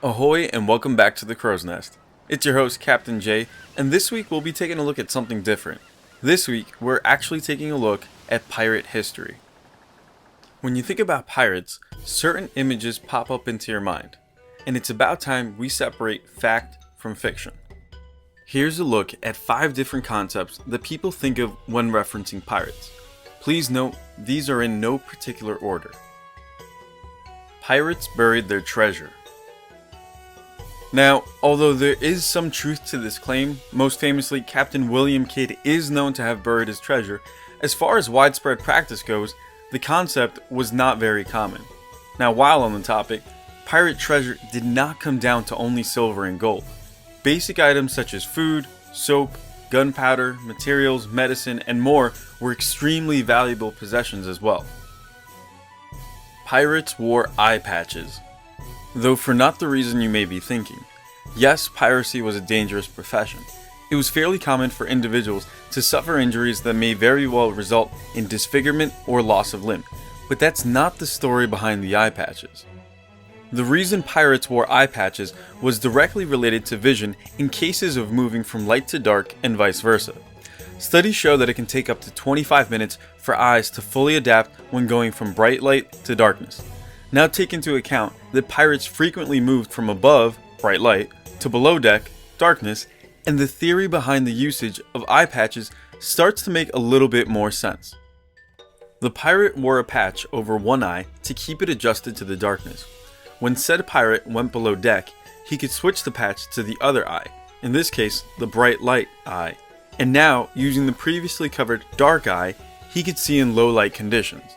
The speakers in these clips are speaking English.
Ahoy and welcome back to the Crow's Nest. It's your host Captain J, and this week we'll be taking a look at something different. This week we're actually taking a look at pirate history. When you think about pirates, certain images pop up into your mind, and it's about time we separate fact from fiction. Here's a look at 5 different concepts that people think of when referencing pirates. Please note, these are in no particular order. Pirates buried their treasure. Now, although there is some truth to this claim, most famously Captain William Kidd is known to have buried his treasure, as far as widespread practice goes, the concept was not very common. Now, while on the topic, pirate treasure did not come down to only silver and gold. Basic items such as food, soap, gunpowder, materials, medicine, and more were extremely valuable possessions as well. Pirates wore eye patches. Though for not the reason you may be thinking. Yes, piracy was a dangerous profession. It was fairly common for individuals to suffer injuries that may very well result in disfigurement or loss of limb, but that's not the story behind the eye patches. The reason pirates wore eye patches was directly related to vision in cases of moving from light to dark and vice versa. Studies show that it can take up to 25 minutes for eyes to fully adapt when going from bright light to darkness. Now take into account that pirates frequently moved from above, bright light, to below deck, darkness, and the theory behind the usage of eye patches starts to make a little bit more sense. The pirate wore a patch over one eye to keep it adjusted to the darkness. When said pirate went below deck, he could switch the patch to the other eye, in this case the bright light eye, and now using the previously covered dark eye, he could see in low light conditions.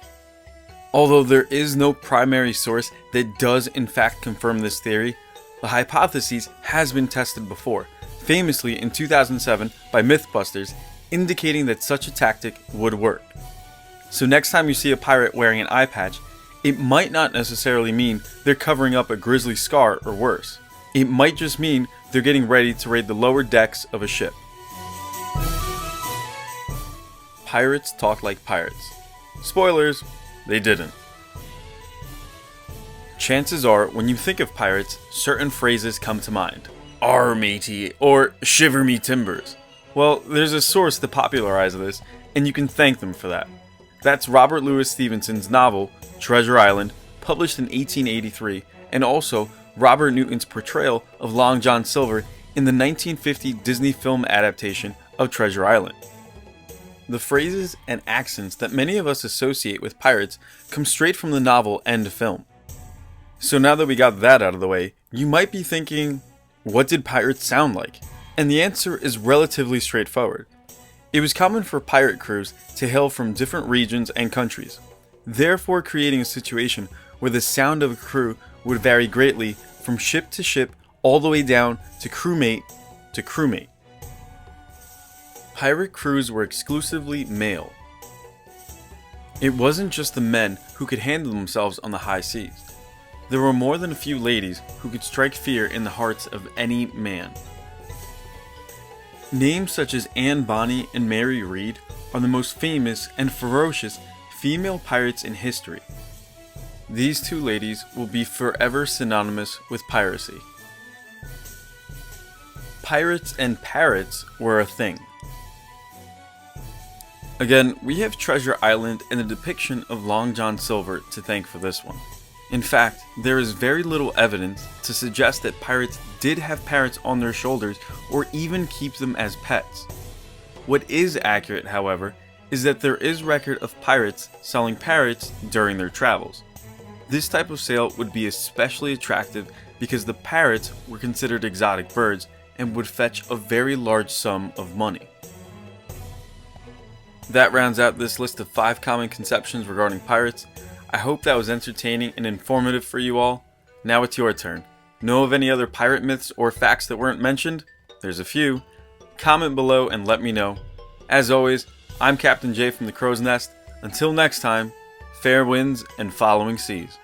Although there is no primary source that does in fact confirm this theory, the hypothesis has been tested before, famously in 2007 by Mythbusters, indicating that such a tactic would work. So next time you see a pirate wearing an eye patch, it might not necessarily mean they're covering up a grisly scar or worse. It might just mean they're getting ready to raid the lower decks of a ship. Pirates talk like pirates. Spoilers, they didn't. Chances are, when you think of pirates, certain phrases come to mind. "Arr, matey," or "shiver me timbers." Well, there's a source to popularize this, and you can thank them for that. That's Robert Louis Stevenson's novel, Treasure Island, published in 1883, and also Robert Newton's portrayal of Long John Silver in the 1950 Disney film adaptation of Treasure Island. The phrases and accents that many of us associate with pirates come straight from the novel and film. So now that we got that out of the way, you might be thinking, what did pirates sound like? And the answer is relatively straightforward. It was common for pirate crews to hail from different regions and countries, therefore creating a situation where the sound of a crew would vary greatly from ship to ship all the way down to crewmate to crewmate. Pirate crews were exclusively male. It wasn't just the men who could handle themselves on the high seas. There were more than a few ladies who could strike fear in the hearts of any man. Names such as Anne Bonny and Mary Read are the most famous and ferocious female pirates in history. These two ladies will be forever synonymous with piracy. Pirates and parrots were a thing. Again, we have Treasure Island and the depiction of Long John Silver to thank for this one. In fact, there is very little evidence to suggest that pirates did have parrots on their shoulders or even keep them as pets. What is accurate, however, is that there is record of pirates selling parrots during their travels. This type of sale would be especially attractive because the parrots were considered exotic birds and would fetch a very large sum of money. That rounds out this list of 5 common conceptions regarding pirates. I hope that was entertaining and informative for you all. Now it's your turn. Know of any other pirate myths or facts that weren't mentioned? There's a few. Comment below and let me know. As always, I'm Captain J from the Crow's Nest. Until next time, fair winds and following seas.